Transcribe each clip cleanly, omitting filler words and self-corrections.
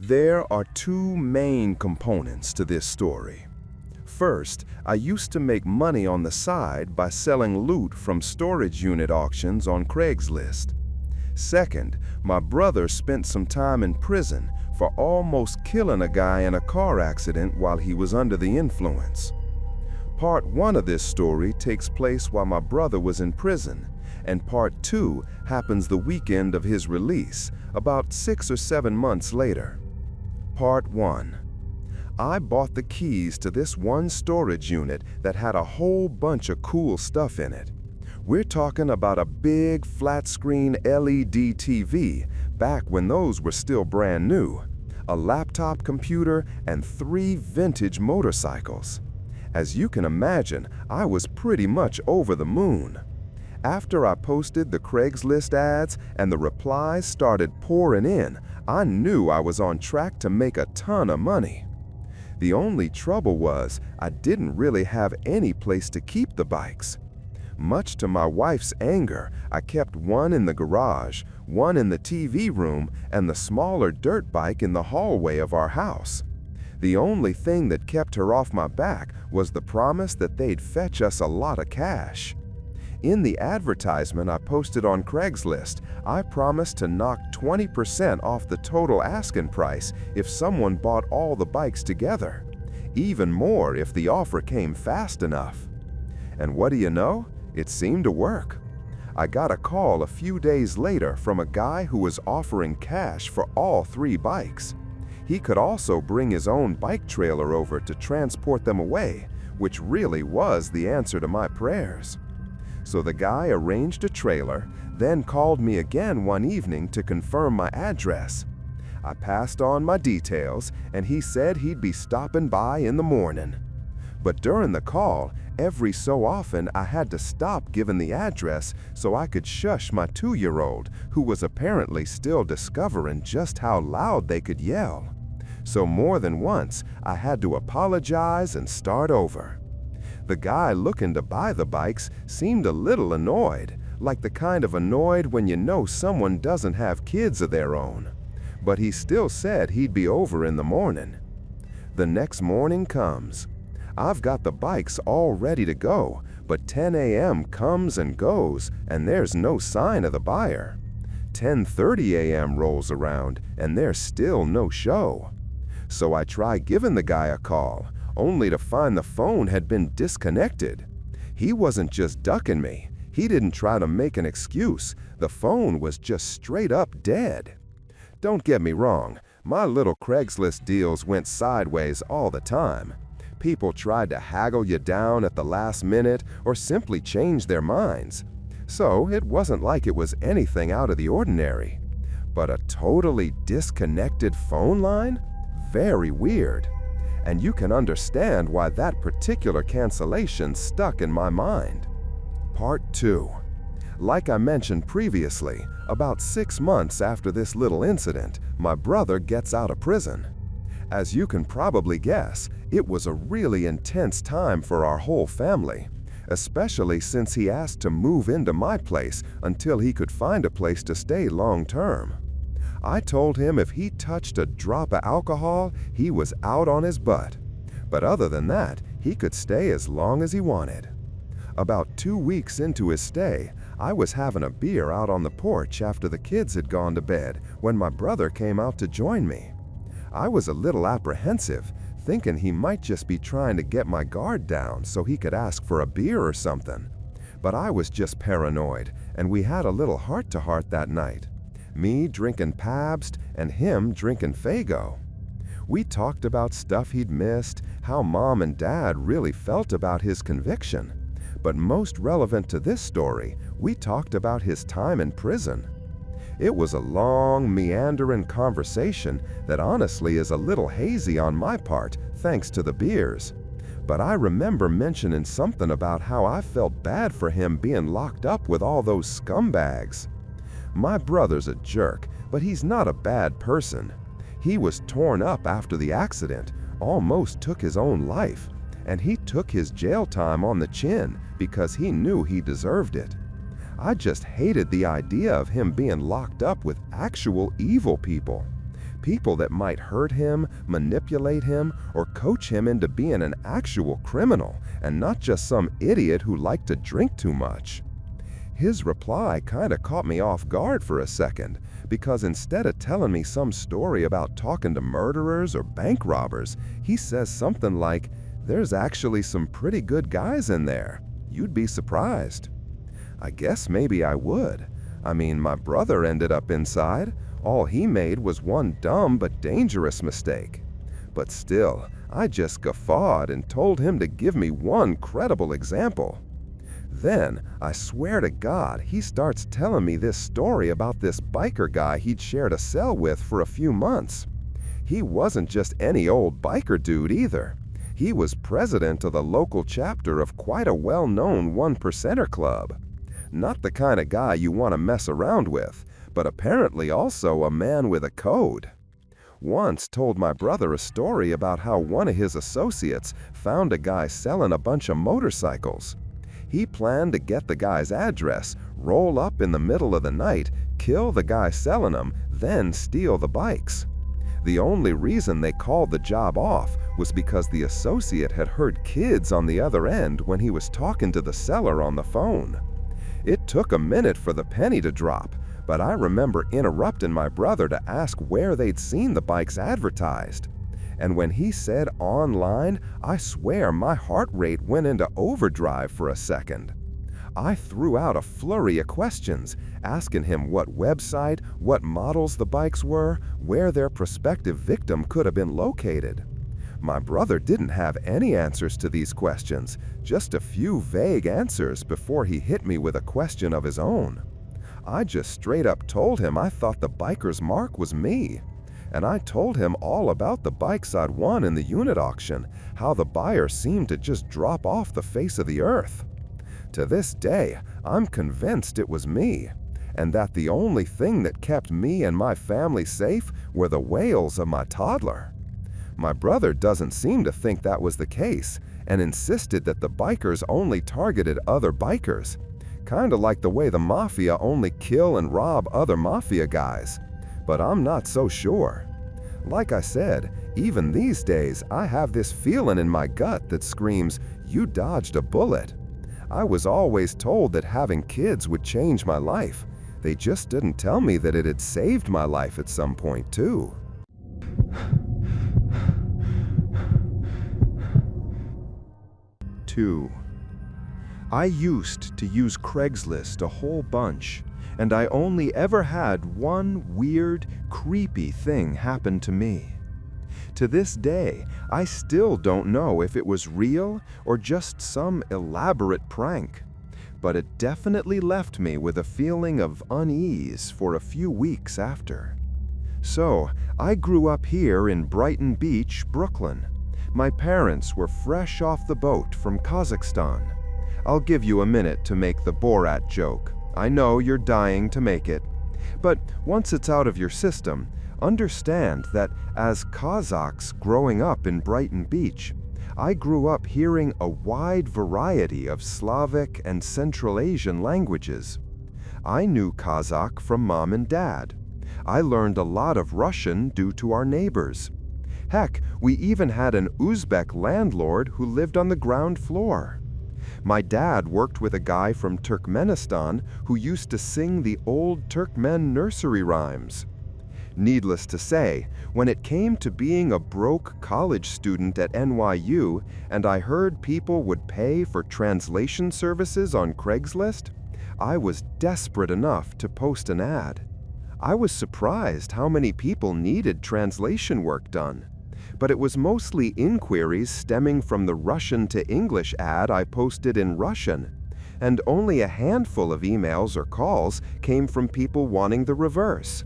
There are two main components to this story. First, I used to make money on the side by selling loot from storage unit auctions on Craigslist. Second, my brother spent some time in prison for almost killing a guy in a car accident while he was under the influence. Part 1 of this story takes place while my brother was in prison, and Part 2 happens the weekend of his release, about 6 or 7 months later. Part 1. I bought the keys to this one storage unit that had a whole bunch of cool stuff in it. We're talking about a big flat-screen LED TV, back when those were still brand new, a laptop computer, and 3 vintage motorcycles. As you can imagine, I was pretty much over the moon. After I posted the Craigslist ads and the replies started pouring in, I knew I was on track to make a ton of money. The only trouble was I didn't really have any place to keep the bikes. Much to my wife's anger, I kept one in the garage, one in the TV room, and the smaller dirt bike in the hallway of our house. The only thing that kept her off my back was the promise that they'd fetch us a lot of cash. In the advertisement I posted on Craigslist, I promised to knock 20% off the total asking price if someone bought all the bikes together. Even more if the offer came fast enough. And what do you know? It seemed to work. I got a call a few days later from a guy who was offering cash for all 3 bikes. He could also bring his own bike trailer over to transport them away, which really was the answer to my prayers. So the guy arranged a trailer, then called me again one evening to confirm my address. I passed on my details, and he said he'd be stopping by in the morning. But during the call, every so often I had to stop giving the address so I could shush my 2-year-old, who was apparently still discovering just how loud they could yell. So more than once, I had to apologize and start over. The guy looking to buy the bikes seemed a little annoyed, like the kind of annoyed when you know someone doesn't have kids of their own. But he still said he'd be over in the morning. The next morning comes. I've got the bikes all ready to go, but 10 a.m. comes and goes, and there's no sign of the buyer. 10:30 a.m. rolls around, and there's still no show. So I try giving the guy a call, only to find the phone had been disconnected. He wasn't just ducking me. He didn't try to make an excuse. The phone was just straight up dead. Don't get me wrong, my little Craigslist deals went sideways all the time. People tried to haggle you down at the last minute or simply change their minds. So it wasn't like it was anything out of the ordinary. But a totally disconnected phone line? Very weird. And you can understand why that particular cancellation stuck in my mind. Part 2. Like I mentioned previously, about 6 months after this little incident, my brother gets out of prison. As you can probably guess, it was a really intense time for our whole family, especially since he asked to move into my place until he could find a place to stay long term. I told him if he touched a drop of alcohol, he was out on his butt. But other than that, he could stay as long as he wanted. About 2 weeks into his stay, I was having a beer out on the porch after the kids had gone to bed when my brother came out to join me. I was a little apprehensive, thinking he might just be trying to get my guard down so he could ask for a beer or something. But I was just paranoid, and we had a little heart-to-heart that night. Me drinking Pabst and him drinking Faygo. We talked about stuff he'd missed, how Mom and Dad really felt about his conviction. But most relevant to this story, we talked about his time in prison. It was a long, meandering conversation that honestly is a little hazy on my part, thanks to the beers. But I remember mentioning something about how I felt bad for him being locked up with all those scumbags. My brother's a jerk, but he's not a bad person. He was torn up after the accident, almost took his own life, and he took his jail time on the chin because he knew he deserved it. I just hated the idea of him being locked up with actual evil people. People that might hurt him, manipulate him, or coach him into being an actual criminal, and not just some idiot who liked to drink too much. His reply kinda caught me off guard for a second, because instead of telling me some story about talking to murderers or bank robbers, he says something like, "There's actually some pretty good guys in there. You'd be surprised." I guess maybe I would. I mean, my brother ended up inside. All he made was one dumb but dangerous mistake. But still, I just guffawed and told him to give me one credible example. Then, I swear to God, he starts telling me this story about this biker guy he'd shared a cell with for a few months. He wasn't just any old biker dude either. He was president of the local chapter of quite a well-known one-percenter club. Not the kind of guy you want to mess around with, but apparently also a man with a code. Once told my brother a story about how one of his associates found a guy selling a bunch of motorcycles. He planned to get the guy's address, roll up in the middle of the night, kill the guy selling them, then steal the bikes. The only reason they called the job off was because the associate had heard kids on the other end when he was talking to the seller on the phone. It took a minute for the penny to drop, but I remember interrupting my brother to ask where they'd seen the bikes advertised. And when he said online, I swear my heart rate went into overdrive for a second. I threw out a flurry of questions, asking him what website, what models the bikes were, where their prospective victim could have been located. My brother didn't have any answers to these questions, just a few vague answers before he hit me with a question of his own. I just straight up told him I thought the biker's mark was me. And I told him all about the bikes I'd won in the unit auction, how the buyer seemed to just drop off the face of the earth. To this day, I'm convinced it was me, and that the only thing that kept me and my family safe were the wails of my toddler. My brother doesn't seem to think that was the case, and insisted that the bikers only targeted other bikers, kinda like the way the mafia only kill and rob other mafia guys. But I'm not so sure. Like I said, even these days, I have this feeling in my gut that screams, "You dodged a bullet." I was always told that having kids would change my life. They just didn't tell me that it had saved my life at some point, too. 2. I used to use Craigslist a whole bunch, and I only ever had one weird, creepy thing happen to me. To this day, I still don't know if it was real or just some elaborate prank, but it definitely left me with a feeling of unease for a few weeks after. So, I grew up here in Brighton Beach, Brooklyn. My parents were fresh off the boat from Kazakhstan. I'll give you a minute to make the Borat joke. I know you're dying to make it. But once it's out of your system, understand that as Kazakhs growing up in Brighton Beach, I grew up hearing a wide variety of Slavic and Central Asian languages. I knew Kazakh from mom and dad. I learned a lot of Russian due to our neighbors. Heck, we even had an Uzbek landlord who lived on the ground floor. My dad worked with a guy from Turkmenistan who used to sing the old Turkmen nursery rhymes. Needless to say, when it came to being a broke college student at NYU and I heard people would pay for translation services on Craigslist, I was desperate enough to post an ad. I was surprised how many people needed translation work done, but it was mostly inquiries stemming from the Russian to English ad I posted in Russian, and only a handful of emails or calls came from people wanting the reverse.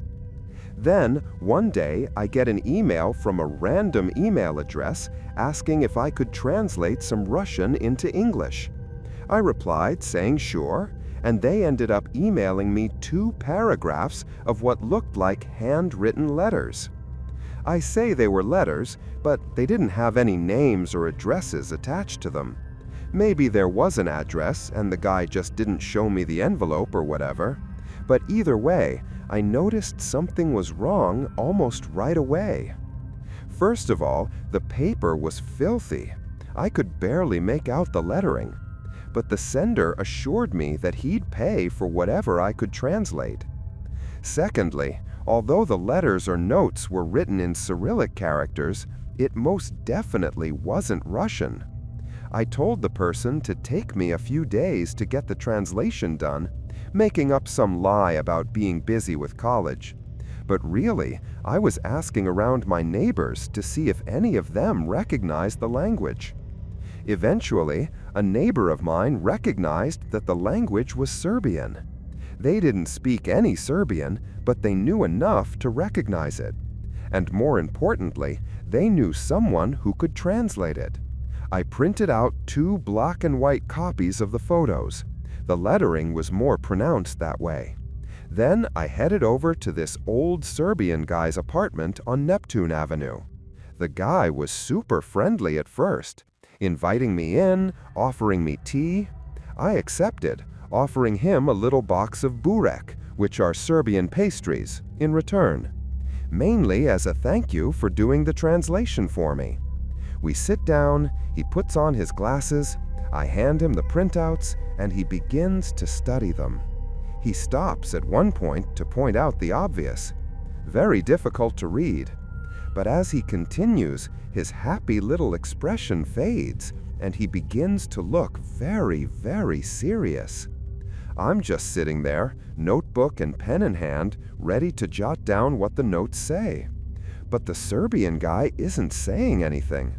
Then, one day, I get an email from a random email address asking if I could translate some Russian into English. I replied saying sure, and they ended up emailing me 2 paragraphs of what looked like handwritten letters. I say they were letters, but they didn't have any names or addresses attached to them. Maybe there was an address and the guy just didn't show me the envelope or whatever. But either way, I noticed something was wrong almost right away. First of all, the paper was filthy. I could barely make out the lettering, but the sender assured me that he'd pay for whatever I could translate. Secondly, although the letters or notes were written in Cyrillic characters, it most definitely wasn't Russian. I told the person to take me a few days to get the translation done, making up some lie about being busy with college. But really, I was asking around my neighbors to see if any of them recognized the language. Eventually, a neighbor of mine recognized that the language was Serbian. They didn't speak any Serbian, but they knew enough to recognize it. And more importantly, they knew someone who could translate it. I printed out 2 black and white copies of the photos. The lettering was more pronounced that way. Then I headed over to this old Serbian guy's apartment on Neptune Avenue. The guy was super friendly at first, inviting me in, offering me tea. I accepted, offering him a little box of burek, which are Serbian pastries, in return, mainly as a thank you for doing the translation for me. We sit down, he puts on his glasses, I hand him the printouts, and he begins to study them. He stops at one point to point out the obvious. Very difficult to read. But as he continues, his happy little expression fades, and he begins to look very, very serious. I'm just sitting there, notebook and pen in hand, ready to jot down what the notes say. But the Serbian guy isn't saying anything.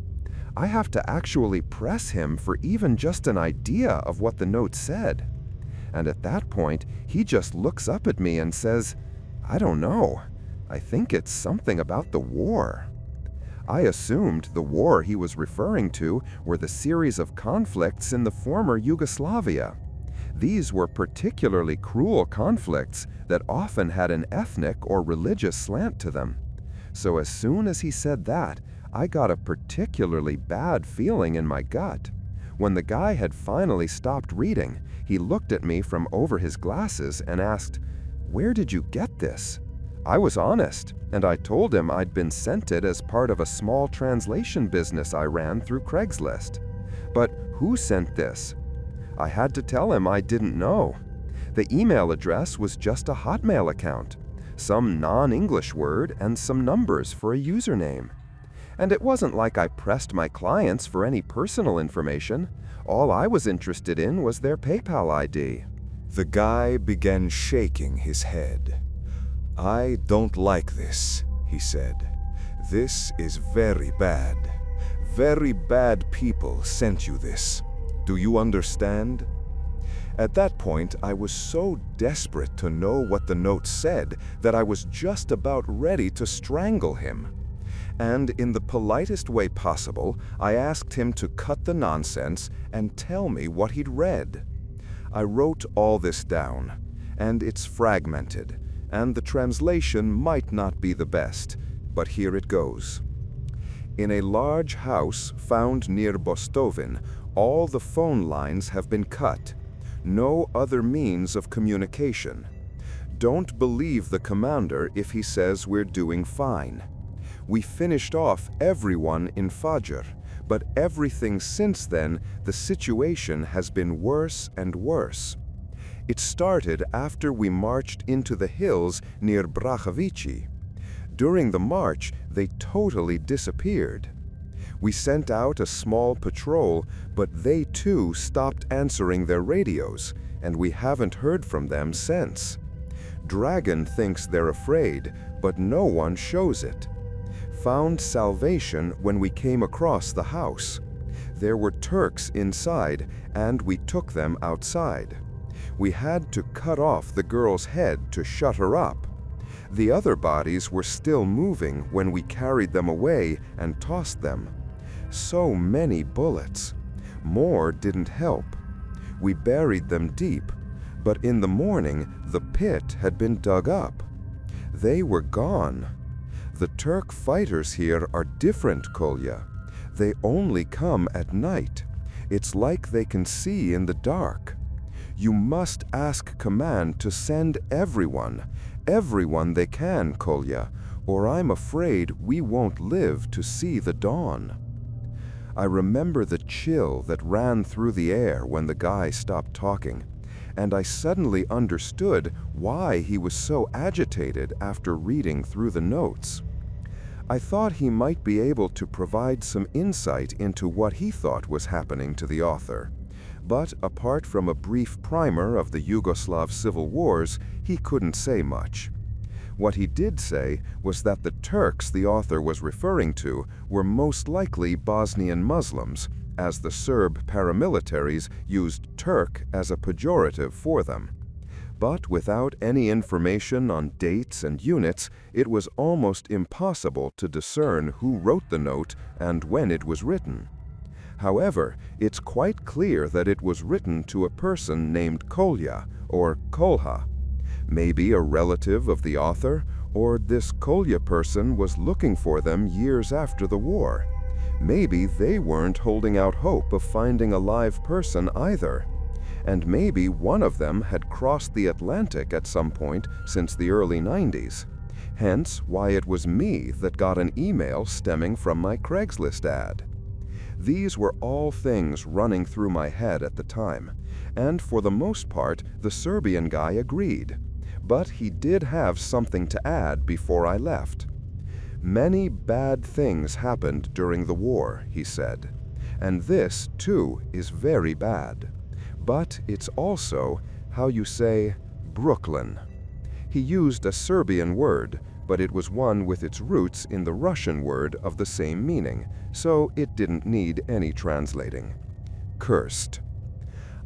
I have to actually press him for even just an idea of what the note said. And at that point, he just looks up at me and says, "I don't know. I think it's something about the war." I assumed the war he was referring to were the series of conflicts in the former Yugoslavia. These were particularly cruel conflicts that often had an ethnic or religious slant to them. So as soon as he said that, I got a particularly bad feeling in my gut. When the guy had finally stopped reading, he looked at me from over his glasses and asked, "Where did you get this?" I was honest, and I told him I'd been sent it as part of a small translation business I ran through Craigslist. But who sent this? I had to tell him I didn't know. The email address was just a Hotmail account, some non-English word and some numbers for a username. And it wasn't like I pressed my clients for any personal information. All I was interested in was their PayPal ID. The guy began shaking his head. "I don't like this," he said. "This is very bad. Very bad people sent you this. Do you understand?" At that point, I was so desperate to know what the note said that I was just about ready to strangle him. And in the politest way possible, I asked him to cut the nonsense and tell me what he'd read. I wrote all this down, and it's fragmented, and the translation might not be the best, but here it goes. In a large house found near Bostovin, all the phone lines have been cut. No other means of communication. Don't believe the commander if he says we're doing fine. We finished off everyone in Fajr, but everything since then, the situation has been worse and worse. It started after we marched into the hills near Brachovici. During the march, they totally disappeared. We sent out a small patrol, but they too stopped answering their radios, and we haven't heard from them since. Dragon thinks they're afraid, but no one shows it. Found salvation when we came across the house. There were Turks inside, and we took them outside. We had to cut off the girl's head to shut her up. The other bodies were still moving when we carried them away and tossed them. So many bullets. More didn't help. We buried them deep, but in the morning the pit had been dug up. They were gone. The Turk fighters here are different, Kolya. They only come at night. It's like they can see in the dark. You must ask command to send everyone, everyone they can, Kolya, or I'm afraid we won't live to see the dawn." I remember the chill that ran through the air when the guy stopped talking, and I suddenly understood why he was so agitated after reading through the notes. I thought he might be able to provide some insight into what he thought was happening to the author. But apart from a brief primer of the Yugoslav civil wars, he couldn't say much. What he did say was that the Turks the author was referring to were most likely Bosnian Muslims, as the Serb paramilitaries used Turk as a pejorative for them. But without any information on dates and units, it was almost impossible to discern who wrote the note and when it was written. However, it's quite clear that it was written to a person named Kolya or Kolha. Maybe a relative of the author, or this Kolya person was looking for them years after the war. Maybe they weren't holding out hope of finding a live person either. And maybe one of them had crossed the Atlantic at some point since the early 90s. Hence why it was me that got an email stemming from my Craigslist ad. These were all things running through my head at the time, and for the most part, the Serbian guy agreed. But he did have something to add before I left. "Many bad things happened during the war," he said, "and this, too, is very bad. But it's also, how you say, Brooklyn." He used a Serbian word, but it was one with its roots in the Russian word of the same meaning, so it didn't need any translating. Cursed.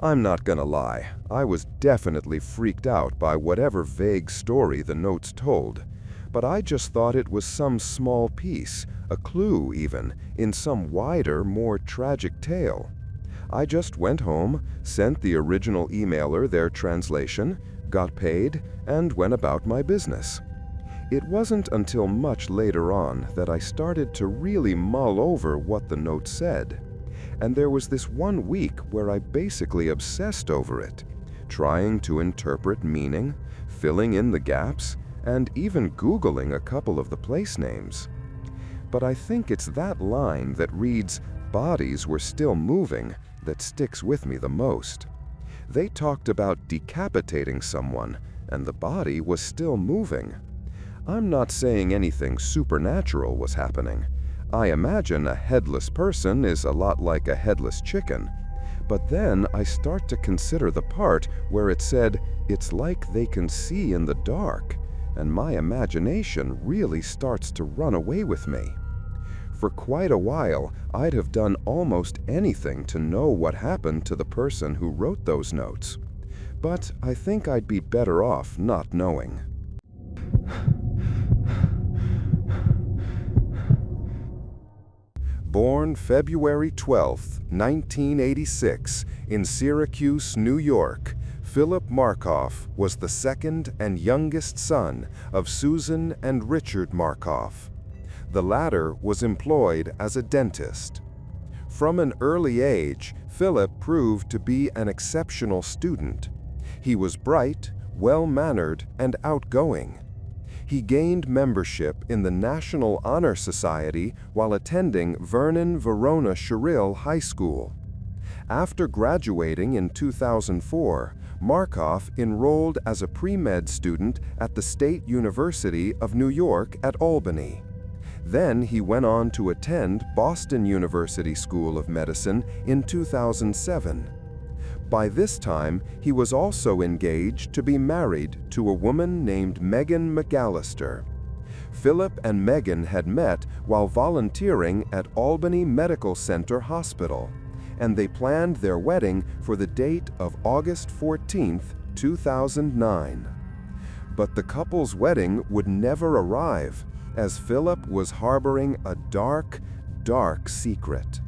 I'm not gonna lie, I was definitely freaked out by whatever vague story the notes told, but I just thought it was some small piece, a clue even, in some wider, more tragic tale. I just went home, sent the original emailer their translation, got paid, and went about my business. It wasn't until much later on that I started to really mull over what the note said. And there was this one week where I basically obsessed over it, trying to interpret meaning, filling in the gaps, and even Googling a couple of the place names. But I think it's that line that reads, "Bodies were still moving," that sticks with me the most. They talked about decapitating someone, and the body was still moving. I'm not saying anything supernatural was happening. I imagine a headless person is a lot like a headless chicken. But then I start to consider the part where it said, "It's like they can see in the dark," and my imagination really starts to run away with me. For quite a while, I'd have done almost anything to know what happened to the person who wrote those notes. But I think I'd be better off not knowing. Born February 12, 1986, in Syracuse, New York, Philip Markoff was the second and youngest son of Susan and Richard Markoff. The latter was employed as a dentist. From an early age, Philip proved to be an exceptional student. He was bright, well-mannered, and outgoing. He gained membership in the National Honor Society while attending Vernon Verona Sherrill High School. After graduating in 2004, Markoff enrolled as a pre-med student at the State University of New York at Albany. Then he went on to attend Boston University School of Medicine in 2007. By this time, he was also engaged to be married to a woman named Megan McAllister. Philip and Megan had met while volunteering at Albany Medical Center Hospital, and they planned their wedding for the date of August 14, 2009. But the couple's wedding would never arrive, as Philip was harboring a dark, dark secret.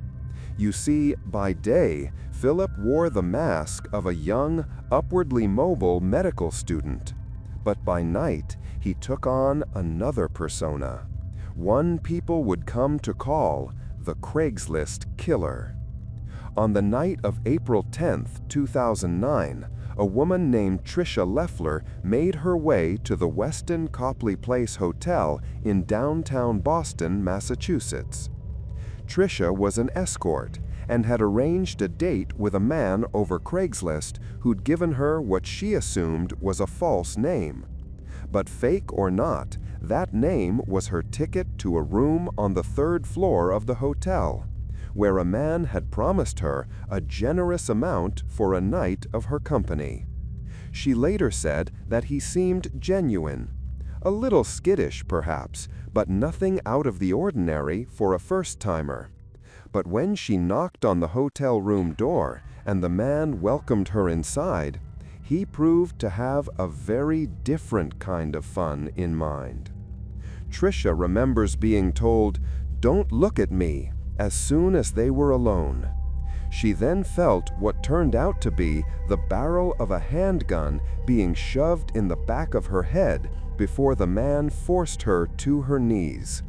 You see, by day, Philip wore the mask of a young, upwardly mobile medical student. But by night, he took on another persona, one people would come to call the Craigslist Killer. On the night of April 10, 2009, a woman named Tricia Leffler made her way to the Westin Copley Place Hotel in downtown Boston, Massachusetts. Tricia was an escort and had arranged a date with a man over Craigslist who'd given her what she assumed was a false name. But fake or not, that name was her ticket to a room on the third floor of the hotel, where a man had promised her a generous amount for a night of her company. She later said that he seemed genuine, a little skittish perhaps, but nothing out of the ordinary for a first-timer. But when she knocked on the hotel room door and the man welcomed her inside, he proved to have a very different kind of fun in mind. Tricia remembers being told, "Don't look at me," as soon as they were alone. She then felt what turned out to be the barrel of a handgun being shoved in the back of her head before the man forced her to her knees.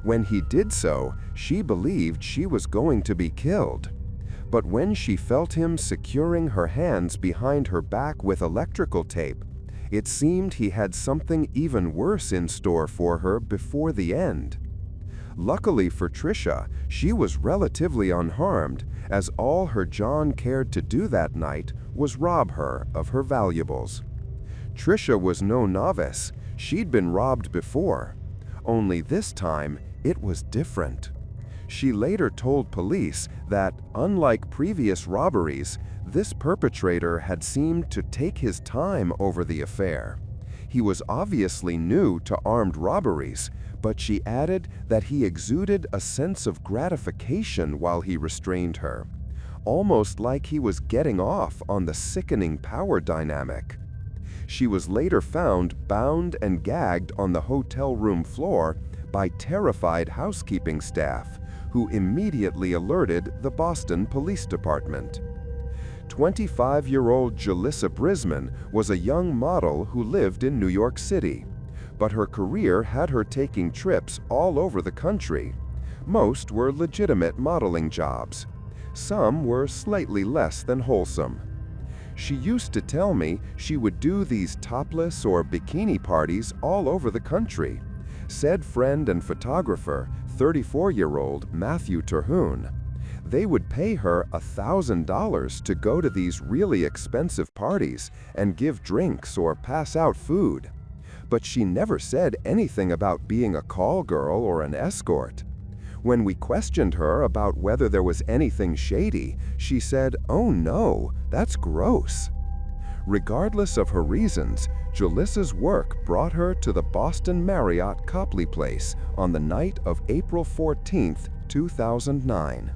When he did so, she believed she was going to be killed. But when she felt him securing her hands behind her back with electrical tape, it seemed he had something even worse in store for her before the end. Luckily for Tricia, she was relatively unharmed, as all her John cared to do that night was rob her of her valuables. Tricia was no novice. She'd been robbed before. Only this time, it was different. She later told police that, unlike previous robberies, this perpetrator had seemed to take his time over the affair. He was obviously new to armed robberies, but she added that he exuded a sense of gratification while he restrained her, almost like he was getting off on the sickening power dynamic. She was later found bound and gagged on the hotel room floor by terrified housekeeping staff, who immediately alerted the Boston Police Department. 25-year-old Julissa Brisman was a young model who lived in New York City, but her career had her taking trips all over the country. Most were legitimate modeling jobs. Some were slightly less than wholesome. She used to tell me she would do these topless or bikini parties all over the country, said friend and photographer, 34-year-old Matthew Terhune. They would pay her $1,000 to go to these really expensive parties and give drinks or pass out food. But she never said anything about being a call girl or an escort. When we questioned her about whether there was anything shady, she said, "Oh no, that's gross." Regardless of her reasons, Julissa's work brought her to the Boston Marriott Copley Place on the night of April 14, 2009.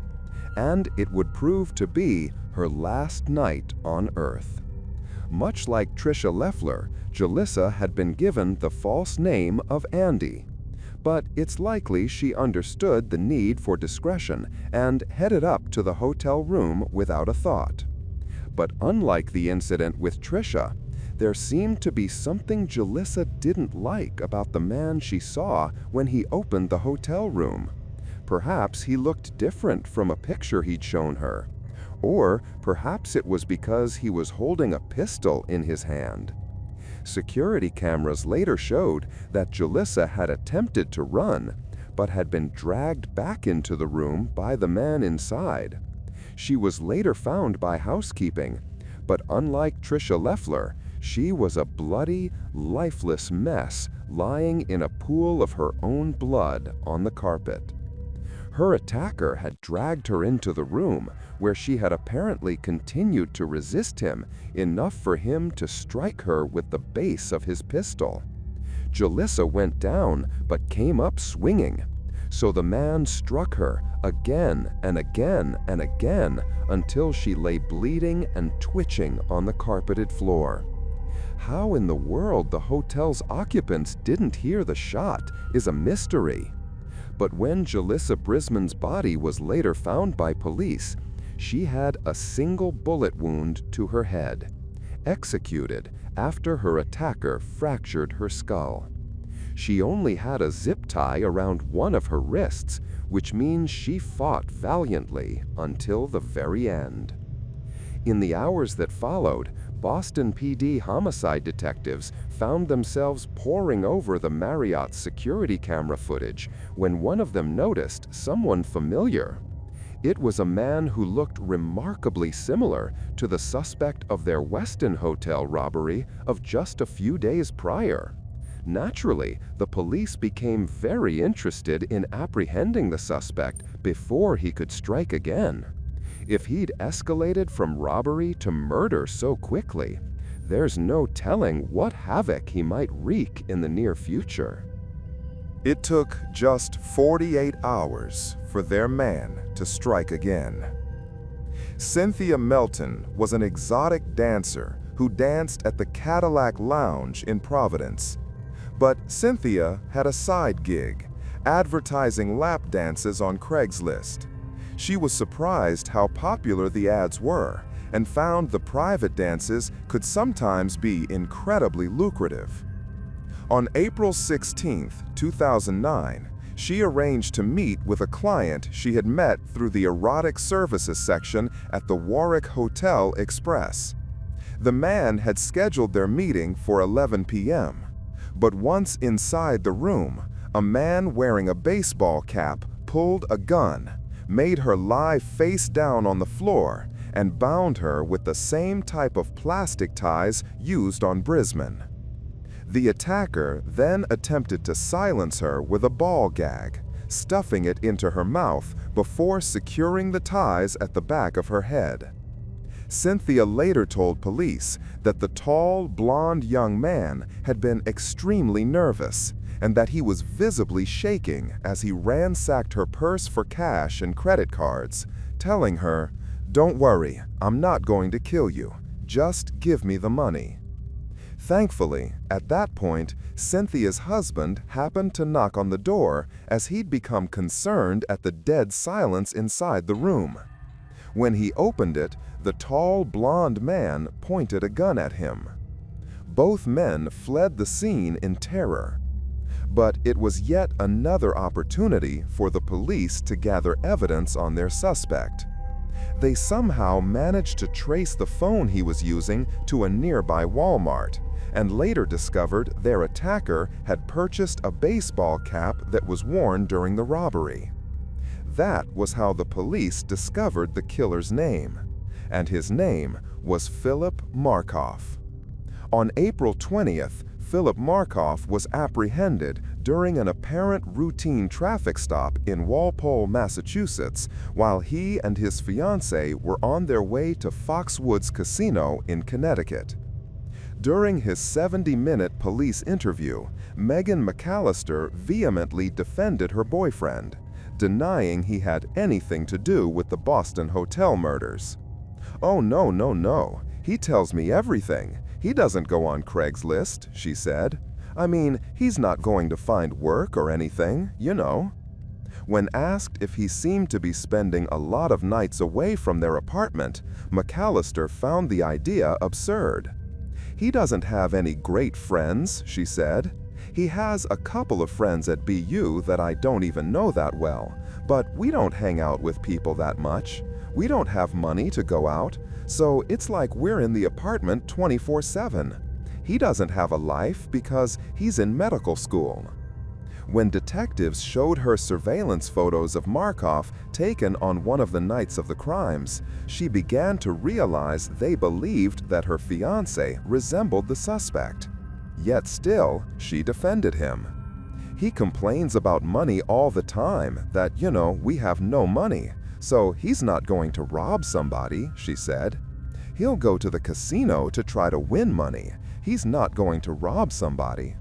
And it would prove to be her last night on Earth. Much like Tricia Leffler, Julissa had been given the false name of Andy. But it's likely she understood the need for discretion and headed up to the hotel room without a thought. But unlike the incident with Tricia, there seemed to be something Julissa didn't like about the man she saw when he opened the hotel room. Perhaps he looked different from a picture he'd shown her. Or perhaps it was because he was holding a pistol in his hand. Security cameras later showed that Julissa had attempted to run, but had been dragged back into the room by the man inside. She was later found by housekeeping, but unlike Tricia Leffler, she was a bloody, lifeless mess lying in a pool of her own blood on the carpet. Her attacker had dragged her into the room, where she had apparently continued to resist him enough for him to strike her with the base of his pistol. Julissa went down, but came up swinging. So the man struck her again and again and again until she lay bleeding and twitching on the carpeted floor. How in the world the hotel's occupants didn't hear the shot is a mystery. But when Julissa Brisman's body was later found by police, she had a single bullet wound to her head, executed after her attacker fractured her skull. She only had a zip tie around one of her wrists, which means she fought valiantly until the very end. In the hours that followed, Boston PD homicide detectives found themselves poring over the Marriott's security camera footage when one of them noticed someone familiar. It was a man who looked remarkably similar to the suspect of their Westin hotel robbery of just a few days prior. Naturally, the police became very interested in apprehending the suspect before he could strike again. If he'd escalated from robbery to murder so quickly, there's no telling what havoc he might wreak in the near future. It took just 48 hours for their man to strike again. Cynthia Melton was an exotic dancer who danced at the Cadillac Lounge in Providence. But Cynthia had a side gig, advertising lap dances on Craigslist. She was surprised how popular the ads were and found the private dances could sometimes be incredibly lucrative. On April 16, 2009, she arranged to meet with a client she had met through the erotic services section at the Warwick Hotel Express. The man had scheduled their meeting for 11 p.m., but once inside the room, a man wearing a baseball cap pulled a gun, made her lie face down on the floor, and bound her with the same type of plastic ties used on Brisman. The attacker then attempted to silence her with a ball gag, stuffing it into her mouth before securing the ties at the back of her head. Cynthia later told police that the tall, blonde young man had been extremely nervous and that he was visibly shaking as he ransacked her purse for cash and credit cards, telling her, "Don't worry, I'm not going to kill you. Just give me the money." Thankfully, at that point, Cynthia's husband happened to knock on the door as he'd become concerned at the dead silence inside the room. When he opened it, the tall, blonde man pointed a gun at him. Both men fled the scene in terror. But it was yet another opportunity for the police to gather evidence on their suspect. They somehow managed to trace the phone he was using to a nearby Walmart, and later discovered their attacker had purchased a baseball cap that was worn during the robbery. That was how the police discovered the killer's name, and his name was Philip Markoff. On April 20th, Philip Markoff was apprehended during an apparent routine traffic stop in Walpole, Massachusetts, while he and his fiancée were on their way to Foxwoods Casino in Connecticut. During his 70-minute police interview, Megan McAllister vehemently defended her boyfriend, denying he had anything to do with the Boston hotel murders. "Oh, no, no, no. He tells me everything. He doesn't go on Craigslist," she said. "I mean, he's not going to find work or anything, you know." When asked if he seemed to be spending a lot of nights away from their apartment, McAllister found the idea absurd. "He doesn't have any great friends," she said. "He has a couple of friends at BU that I don't even know that well, but we don't hang out with people that much. We don't have money to go out, so it's like we're in the apartment 24/7. He doesn't have a life because he's in medical school." When detectives showed her surveillance photos of Markoff taken on one of the nights of the crimes, she began to realize they believed that her fiancé resembled the suspect. Yet still, she defended him. "He complains about money all the time, that, we have no money, so he's not going to rob somebody," she said. "He'll go to the casino to try to win money. He's not going to rob somebody."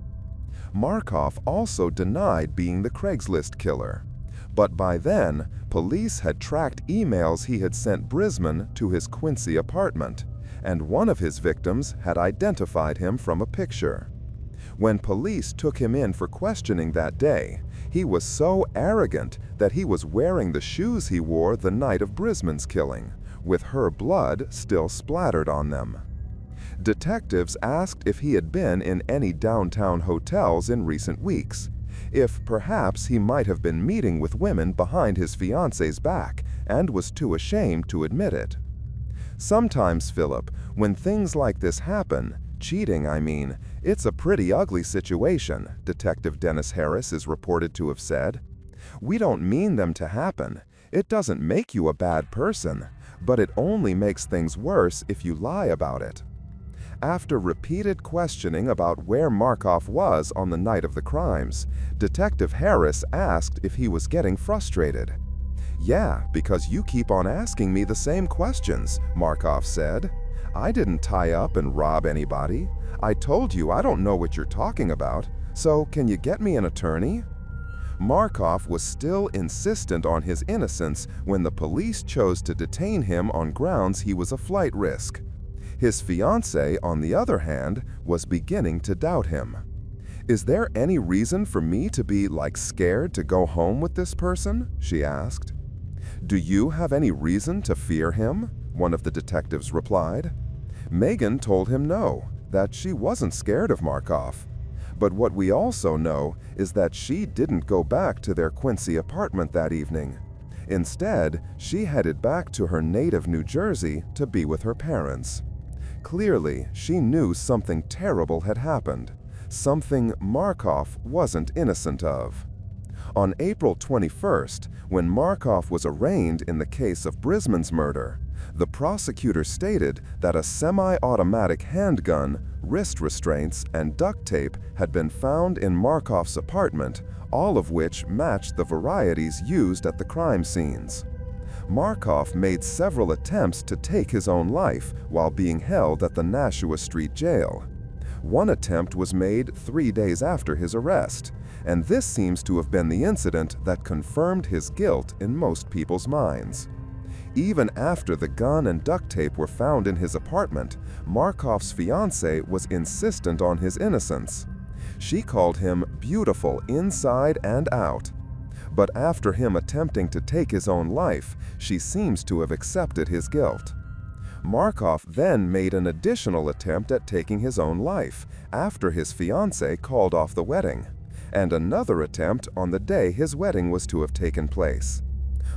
Markoff also denied being the Craigslist killer. But by then, police had tracked emails he had sent Brisman to his Quincy apartment, and one of his victims had identified him from a picture. When police took him in for questioning that day, he was so arrogant that he was wearing the shoes he wore the night of Brisman's killing, with her blood still splattered on them. Detectives asked if he had been in any downtown hotels in recent weeks, if perhaps he might have been meeting with women behind his fiancé's back and was too ashamed to admit it. Sometimes, Philip, when things like this happen, cheating, I mean, it's a pretty ugly situation, Detective Dennis Harris is reported to have said. We don't mean them to happen. It doesn't make you a bad person, but it only makes things worse if you lie about it. After repeated questioning about where Markoff was on the night of the crimes, Detective Harris asked if he was getting frustrated. "Yeah, because you keep on asking me the same questions," Markoff said. "I didn't tie up and rob anybody. I told you I don't know what you're talking about, so can you get me an attorney?" Markoff was still insistent on his innocence when the police chose to detain him on grounds he was a flight risk. His fiancée, on the other hand, was beginning to doubt him. "Is there any reason for me to be, scared to go home with this person?" she asked. "Do you have any reason to fear him?" one of the detectives replied. Megan told him no, that she wasn't scared of Markoff. But what we also know is that she didn't go back to their Quincy apartment that evening. Instead, she headed back to her native New Jersey to be with her parents. Clearly, she knew something terrible had happened, something Markoff wasn't innocent of. On April 21st, when Markoff was arraigned in the case of Brisman's murder, the prosecutor stated that a semi-automatic handgun, wrist restraints, and duct tape had been found in Markoff's apartment, all of which matched the varieties used at the crime scenes. Markoff made several attempts to take his own life while being held at the Nashua Street Jail. One attempt was made 3 days after his arrest, and this seems to have been the incident that confirmed his guilt in most people's minds. Even after the gun and duct tape were found in his apartment, Markoff's fiancée was insistent on his innocence. She called him beautiful inside and out. But after him attempting to take his own life, she seems to have accepted his guilt. Markoff then made an additional attempt at taking his own life after his fiancée called off the wedding, and another attempt on the day his wedding was to have taken place.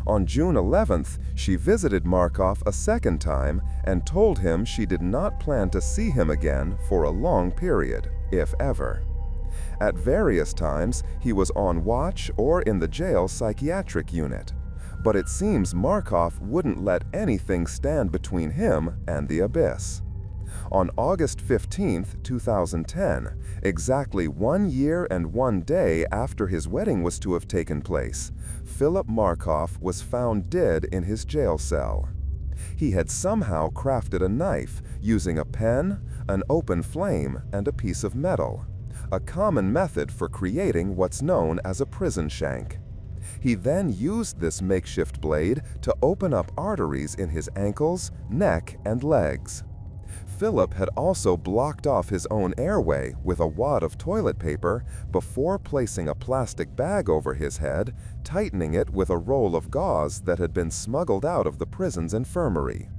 On June 11th, she visited Markoff a second time and told him she did not plan to see him again for a long period, if ever. At various times, he was on watch or in the jail psychiatric unit. But it seems Markoff wouldn't let anything stand between him and the abyss. On August 15, 2010, exactly 1 year and 1 day after his wedding was to have taken place, Philip Markoff was found dead in his jail cell. He had somehow crafted a knife using a pen, an open flame, and a piece of metal, a common method for creating what's known as a prison shank. He then used this makeshift blade to open up arteries in his ankles, neck, and legs. Philip had also blocked off his own airway with a wad of toilet paper before placing a plastic bag over his head, tightening it with a roll of gauze that had been smuggled out of the prison's infirmary.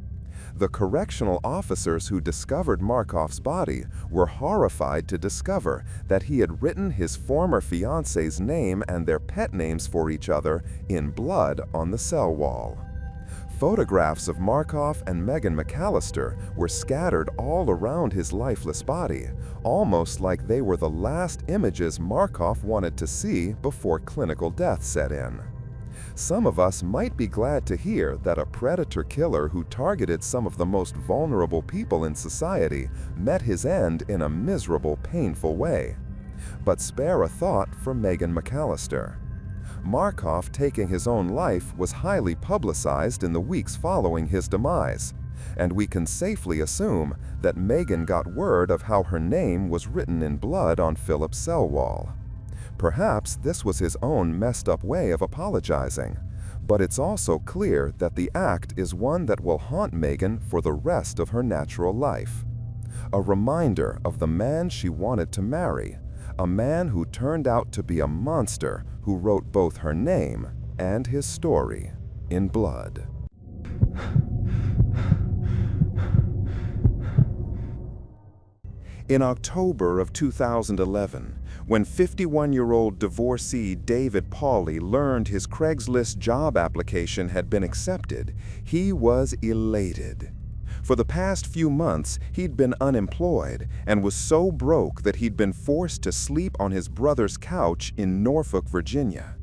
The correctional officers who discovered Markoff's body were horrified to discover that he had written his former fiancée's name and their pet names for each other in blood on the cell wall. Photographs of Markoff and Megan McAllister were scattered all around his lifeless body, almost like they were the last images Markoff wanted to see before clinical death set in. Some of us might be glad to hear that a predator killer who targeted some of the most vulnerable people in society met his end in a miserable, painful way. But spare a thought for Megan McAllister. Markoff taking his own life was highly publicized in the weeks following his demise, and we can safely assume that Megan got word of how her name was written in blood on Philip's cell wall. Perhaps this was his own messed up way of apologizing, but it's also clear that the act is one that will haunt Megan for the rest of her natural life. A reminder of the man she wanted to marry, a man who turned out to be a monster who wrote both her name and his story in blood. In October of 2011, when 51-year-old divorcee David Pauly learned his Craigslist job application had been accepted, he was elated. For the past few months, he'd been unemployed and was so broke that he'd been forced to sleep on his brother's couch in Norfolk, Virginia.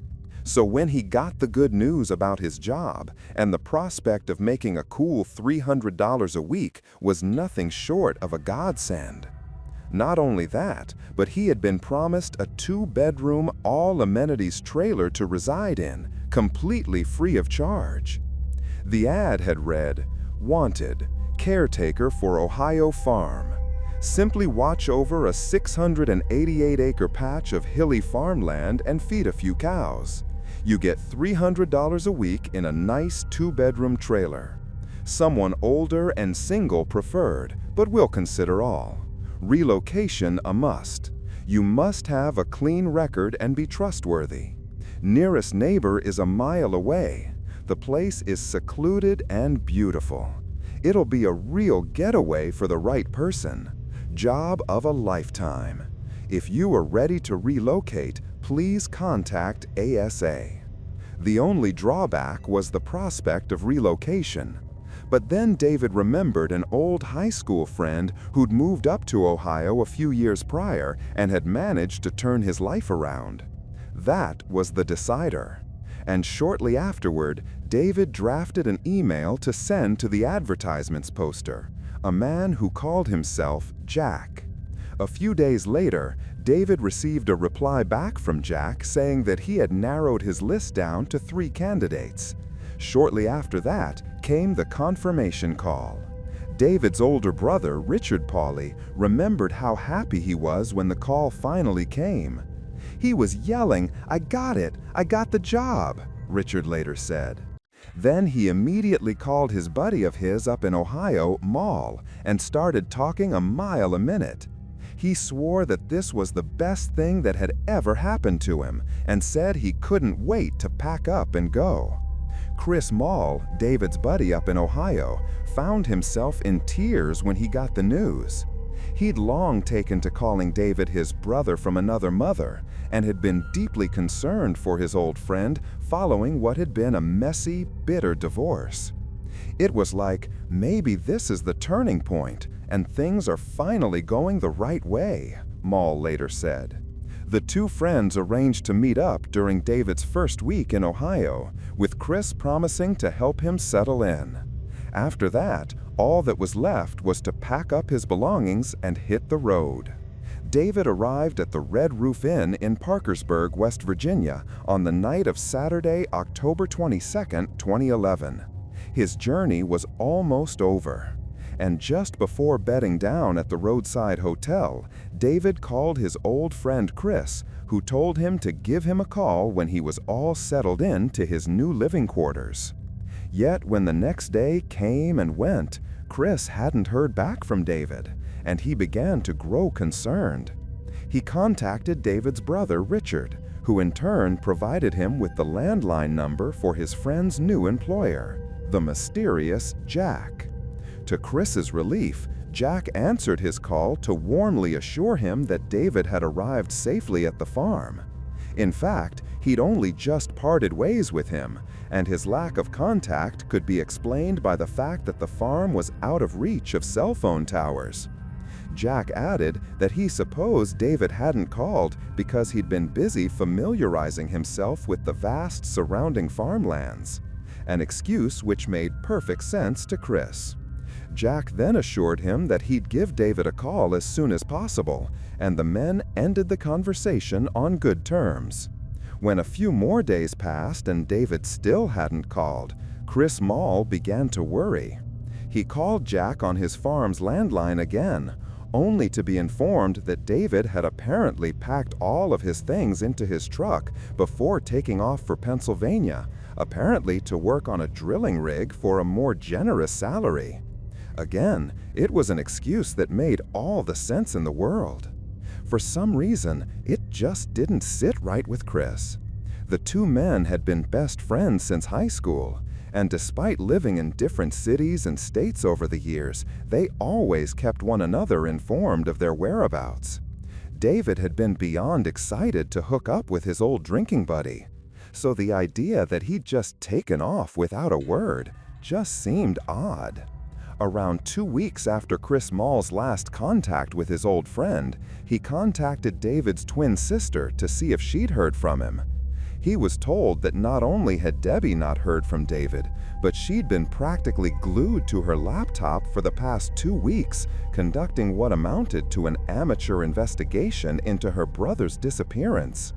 So when he got the good news about his job and the prospect of making a cool $300 a week was nothing short of a godsend. Not only that, but he had been promised a 2-bedroom, all-amenities trailer to reside in, completely free of charge. The ad had read, "Wanted, caretaker for Ohio farm. Simply watch over a 688-acre patch of hilly farmland and feed a few cows. You get $300 a week in a nice 2-bedroom trailer. Someone older and single preferred, but we'll consider all. Relocation a must. You must have a clean record and be trustworthy. Nearest neighbor is a mile away. The place is secluded and beautiful. It'll be a real getaway for the right person. Job of a lifetime. If you are ready to relocate, please contact ASA." The only drawback was the prospect of relocation. But then David remembered an old high school friend who'd moved up to Ohio a few years prior and had managed to turn his life around. That was the decider. And shortly afterward, David drafted an email to send to the advertisements poster, a man who called himself Jack. A few days later, David received a reply back from Jack saying that he had narrowed his list down to 3 candidates. Shortly after that came the confirmation call. David's older brother, Richard Pauley, remembered how happy he was when the call finally came. "He was yelling, 'I got it! I got the job!'" Richard later said. Then he immediately called his buddy of his up in Ohio, Maul, and started talking a mile a minute. He swore that this was the best thing that had ever happened to him and said he couldn't wait to pack up and go. Chris Maul, David's buddy up in Ohio, found himself in tears when he got the news. He'd long taken to calling David his brother from another mother and had been deeply concerned for his old friend following what had been a messy, bitter divorce. It was like, maybe this is the turning point and things are finally going the right way, Maul later said. The two friends arranged to meet up during David's first week in Ohio, with Chris promising to help him settle in. After that, all that was left was to pack up his belongings and hit the road. David arrived at the Red Roof Inn in Parkersburg, West Virginia, on the night of Saturday, October 22, 2011. His journey was almost over. And just before bedding down at the roadside hotel, David called his old friend Chris, who told him to give him a call when he was all settled in to his new living quarters. Yet when the next day came and went, Chris hadn't heard back from David, and he began to grow concerned. He contacted David's brother Richard, who in turn provided him with the landline number for his friend's new employer, the mysterious Jack. To Chris's relief, Jack answered his call to warmly assure him that David had arrived safely at the farm. In fact, he'd only just parted ways with him, and his lack of contact could be explained by the fact that the farm was out of reach of cell phone towers. Jack added that he supposed David hadn't called because he'd been busy familiarizing himself with the vast surrounding farmlands, an excuse which made perfect sense to Chris. Jack then assured him that he'd give David a call as soon as possible, and the men ended the conversation on good terms. When a few more days passed and David still hadn't called, Chris Maul began to worry. He called Jack on his farm's landline again, only to be informed that David had apparently packed all of his things into his truck before taking off for Pennsylvania, apparently to work on a drilling rig for a more generous salary. Again, it was an excuse that made all the sense in the world. For some reason, it just didn't sit right with Chris. The two men had been best friends since high school, and despite living in different cities and states over the years, they always kept one another informed of their whereabouts. David had been beyond excited to hook up with his old drinking buddy, so the idea that he'd just taken off without a word just seemed odd. Around 2 weeks after Chris Mall's last contact with his old friend, he contacted David's twin sister to see if she'd heard from him. He was told that not only had Debbie not heard from David, but she'd been practically glued to her laptop for the past 2 weeks, conducting what amounted to an amateur investigation into her brother's disappearance.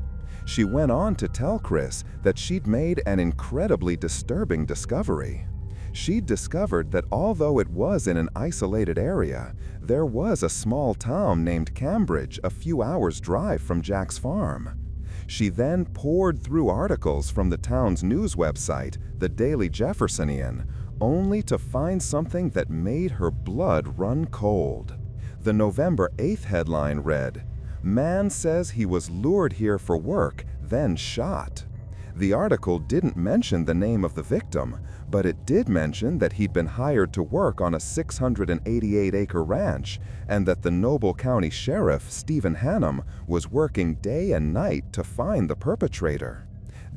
She went on to tell Chris that she'd made an incredibly disturbing discovery. She'd discovered that although it was in an isolated area, there was a small town named Cambridge a few hours' drive from Jack's farm. She then pored through articles from the town's news website, the Daily Jeffersonian, only to find something that made her blood run cold. The November 8th headline read, "Man says he was lured here for work, then shot." The article didn't mention the name of the victim, but it did mention that he'd been hired to work on a 688-acre ranch and that the Noble County Sheriff, Stephen Hannum, was working day and night to find the perpetrator.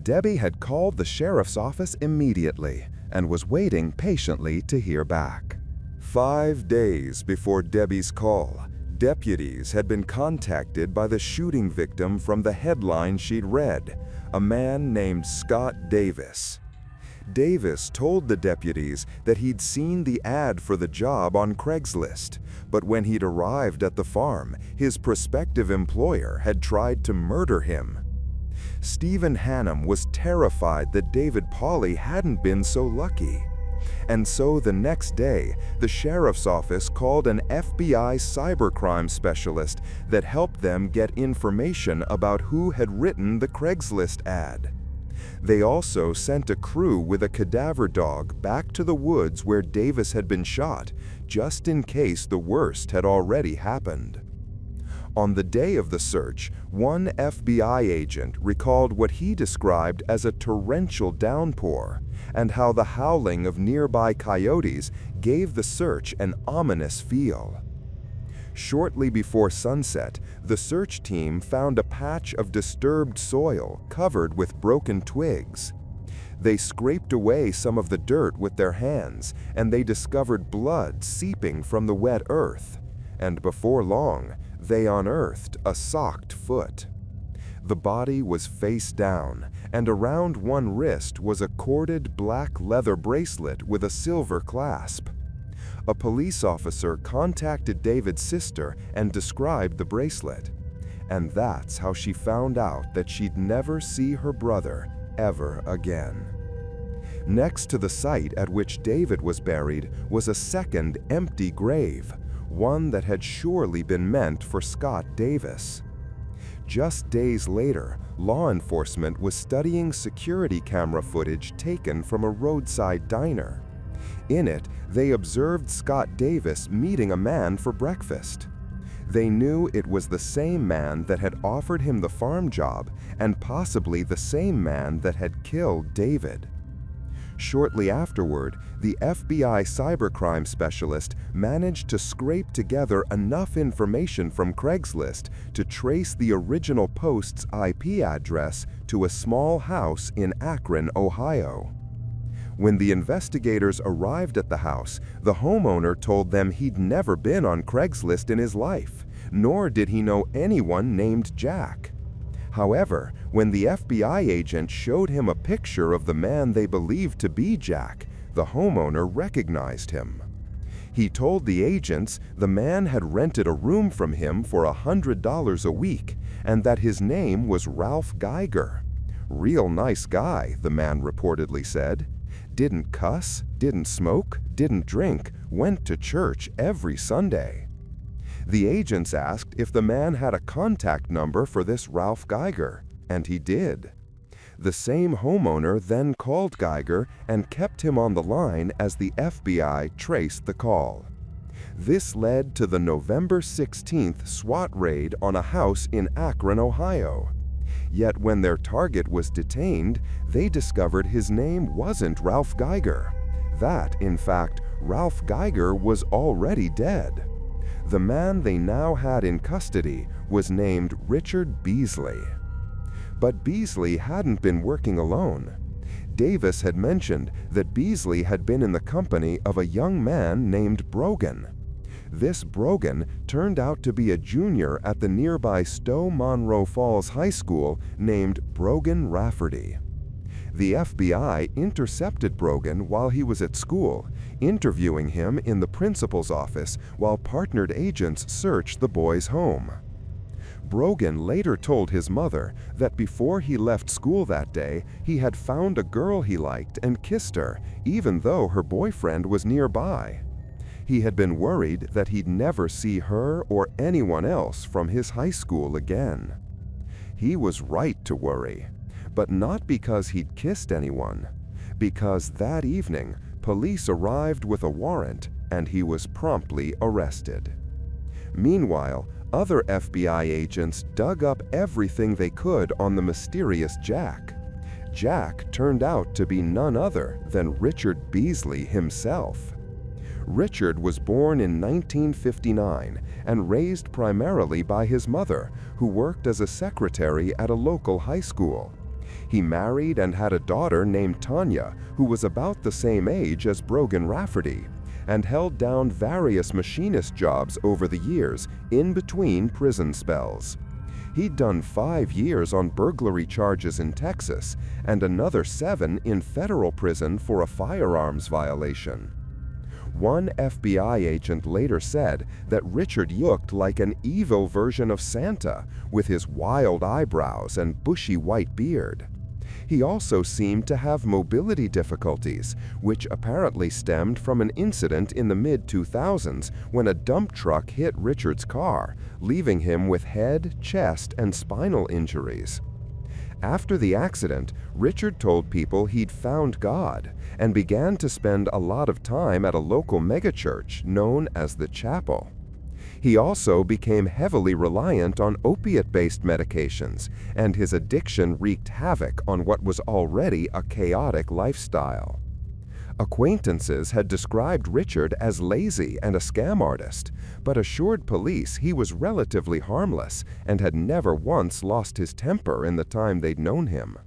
Debbie had called the sheriff's office immediately and was waiting patiently to hear back. 5 days before Debbie's call, deputies had been contacted by the shooting victim from the headline she'd read, a man named Scott Davis. Davis told the deputies that he'd seen the ad for the job on Craigslist, but when he'd arrived at the farm, his prospective employer had tried to murder him. Stephen Hannum was terrified that David Pauly hadn't been so lucky. And so the next day, the sheriff's office called an FBI cybercrime specialist that helped them get information about who had written the Craigslist ad. They also sent a crew with a cadaver dog back to the woods where Davis had been shot, just in case the worst had already happened. On the day of the search, one FBI agent recalled what he described as a torrential downpour, and how the howling of nearby coyotes gave the search an ominous feel. Shortly before sunset, the search team found a patch of disturbed soil covered with broken twigs. They scraped away some of the dirt with their hands, and they discovered blood seeping from the wet earth. And before long, they unearthed a socked foot. The body was face down, and around one wrist was a corded black leather bracelet with a silver clasp. A police officer contacted David's sister and described the bracelet. And that's how she found out that she'd never see her brother ever again. Next to the site at which David was buried was a second empty grave, one that had surely been meant for Scott Davis. Just days later, law enforcement was studying security camera footage taken from a roadside diner. In it, they observed Scott Davis meeting a man for breakfast. They knew it was the same man that had offered him the farm job and possibly the same man that had killed David. Shortly afterward, the FBI cybercrime specialist managed to scrape together enough information from Craigslist to trace the original post's IP address to a small house in Akron, Ohio. When the investigators arrived at the house, the homeowner told them he'd never been on Craigslist in his life, nor did he know anyone named Jack. However, when the FBI agent showed him a picture of the man they believed to be Jack, the homeowner recognized him. He told the agents the man had rented a room from him for $100 a week and that his name was Ralph Geiger. "Real nice guy," the man reportedly said. "Didn't cuss, didn't smoke, didn't drink, went to church every Sunday." The agents asked if the man had a contact number for this Ralph Geiger, and he did. The same homeowner then called Geiger and kept him on the line as the FBI traced the call. This led to the November 16th SWAT raid on a house in Akron, Ohio. Yet when their target was detained, they discovered his name wasn't Ralph Geiger. That, in fact, Ralph Geiger was already dead. The man they now had in custody was named Richard Beasley. But Beasley hadn't been working alone. Davis had mentioned that Beasley had been in the company of a young man named Brogan. This Brogan turned out to be a junior at the nearby Stowe Monroe Falls High School named Brogan Rafferty. The FBI intercepted Brogan while he was at school, interviewing him in the principal's office while partnered agents searched the boy's home. Brogan later told his mother that before he left school that day, he had found a girl he liked and kissed her, even though her boyfriend was nearby. He had been worried that he'd never see her or anyone else from his high school again. He was right to worry, but not because he'd kissed anyone, because that evening, police arrived with a warrant and he was promptly arrested. Meanwhile, other FBI agents dug up everything they could on the mysterious Jack. Jack turned out to be none other than Richard Beasley himself. Richard was born in 1959 and raised primarily by his mother, who worked as a secretary at a local high school. He married and had a daughter named Tanya, who was about the same age as Brogan Rafferty, and held down various machinist jobs over the years in between prison spells. He'd done 5 years on burglary charges in Texas and another 7 in federal prison for a firearms violation. One FBI agent later said that Richard looked like an evil version of Santa with his wild eyebrows and bushy white beard. He also seemed to have mobility difficulties, which apparently stemmed from an incident in the mid-2000s when a dump truck hit Richard's car, leaving him with head, chest, and spinal injuries. After the accident, Richard told people he'd found God and began to spend a lot of time at a local megachurch known as the Chapel. He also became heavily reliant on opiate-based medications, and his addiction wreaked havoc on what was already a chaotic lifestyle. Acquaintances had described Richard as lazy and a scam artist, but assured police he was relatively harmless and had never once lost his temper in the time they'd known him.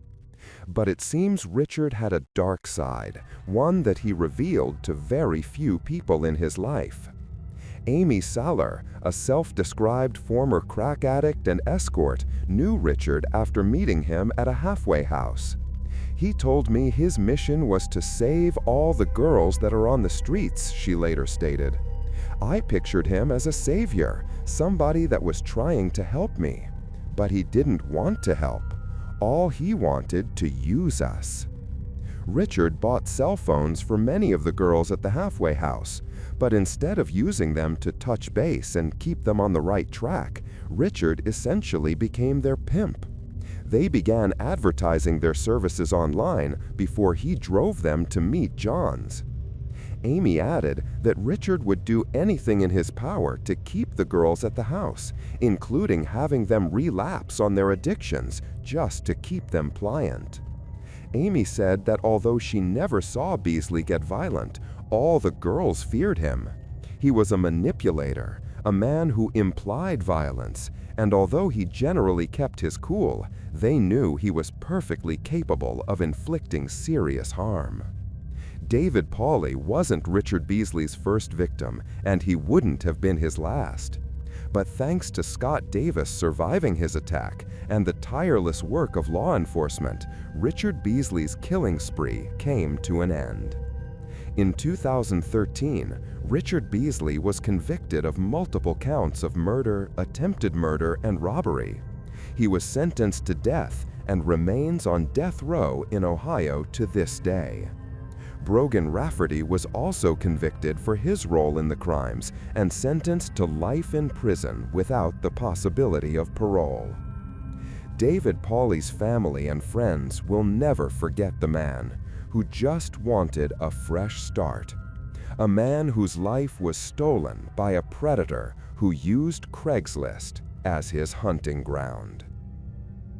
But it seems Richard had a dark side, one that he revealed to very few people in his life. Amy Saller, a self-described former crack addict and escort, knew Richard after meeting him at a halfway house. He told me his mission was to save all the girls that are on the streets, she later stated. I pictured him as a savior, somebody that was trying to help me. But he didn't want to help. All he wanted to use us. Richard bought cell phones for many of the girls at the halfway house, but instead of using them to touch base and keep them on the right track, Richard essentially became their pimp. They began advertising their services online before he drove them to meet John's. Amy added that Richard would do anything in his power to keep the girls at the house, including having them relapse on their addictions just to keep them pliant. Amy said that although she never saw Beasley get violent, all the girls feared him. He was a manipulator, a man who implied violence, and although he generally kept his cool, they knew he was perfectly capable of inflicting serious harm. David Pauly wasn't Richard Beasley's first victim, and he wouldn't have been his last. But thanks to Scott Davis surviving his attack and the tireless work of law enforcement, Richard Beasley's killing spree came to an end. In 2013, Richard Beasley was convicted of multiple counts of murder, attempted murder, and robbery. He was sentenced to death and remains on death row in Ohio to this day. Brogan Rafferty was also convicted for his role in the crimes and sentenced to life in prison without the possibility of parole. David Pauly's family and friends will never forget the man who just wanted a fresh start. A man whose life was stolen by a predator who used Craigslist as his hunting ground.